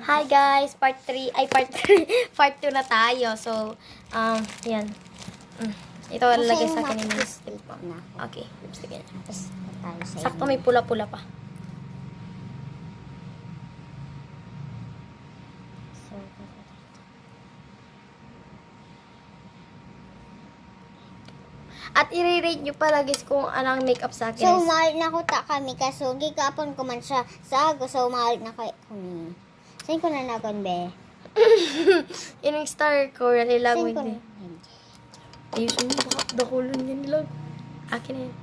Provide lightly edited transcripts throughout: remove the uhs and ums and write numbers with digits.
Hi guys, part 3, ay part 3, part 2 na tayo. So, yan. Ito lalagay sa akin ni Miss. Okay, lipstick yan. Sakto may pula-pula pa. At i-rate nyo pala guys kung anong makeup sa akin. So, mahal na ko ta kami kaso gigapon ko man siya sa ako. So, mahal na kami. Saan ko na nagon, be? Inang star ko, ilag mo Saan ko hindi. na? Ayusin mo, baka dakulon yan ilag. Akin na yan.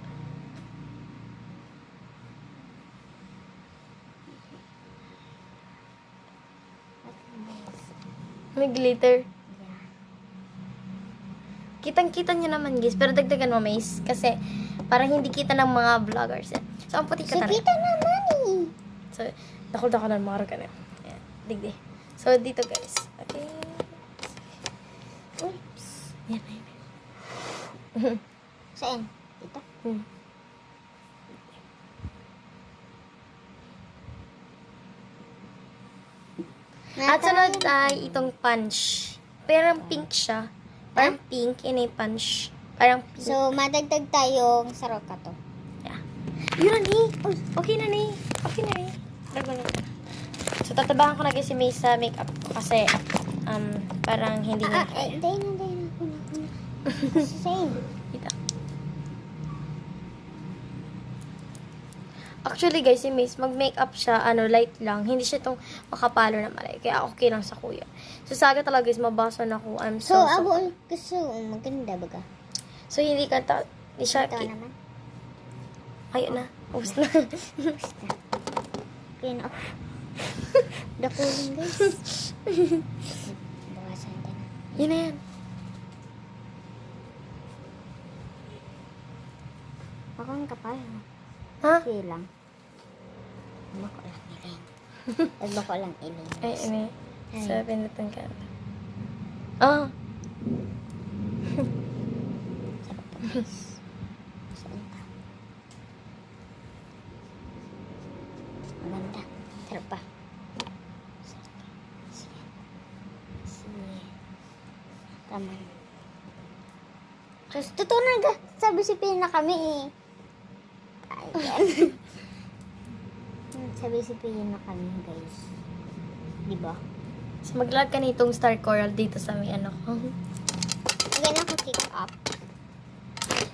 May glitter. Kitang-kita nyo naman guys, pero dagdagan mo mais. Kasi, parang hindi kita ng mga vloggers. Eh. So, ang puti ka So, talaga. kita naman eh. So, dakol-dakol ng mga ka na. Ayan, digdi. So, dito guys. Okay. Oops. Yan na yun. Saan? Dito? At sunod ay itong punch. Parang pink siya. Parang pink. Ini punch. Parang pink. So, madagdag tayong sarok ka to. Yeah. Yun na ni. Okay na ni. Okay na ni. So, tatabahan ko na guys si May sa makeup ko kasi parang hindi na. Day na. Kasi same. Dito. Actually guys, si Miss, mag-makeup siya, light lang. Hindi siya itong makapalo na malay. Kaya okay lang sa kuya. So, saga talaga guys, mabasa na ako. I'm So, so ako gusto maganda baga. So, hindi siya, Ito naman. ayun na. Ubus na. Kaya na. Dakulin guys. Bawasan din na. Yun na yan. Ako ang kapal. Ha? Okay lang. Ano ko lang iling. Ano ko lang iling. Ay, may. Ay. Sa pinutan ka. Ah. Sarap pa guys. Saan pa? Maganda. Sarap pa. Sige. Tama. Kasi totoo na ga. Sabi si Pina kami eh. Ayan. Sabi si Pina kami guys. Diba? So, mag-lag ka nitong star coral dito sa may ko. Again ako kick up.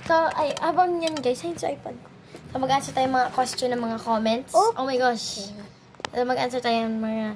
So, habang yan guys, ayun sa iPad ko. So, mag-answer tayo mga question ng mga comments. Oh. Oh my gosh. So, mag-answer tayo ng mga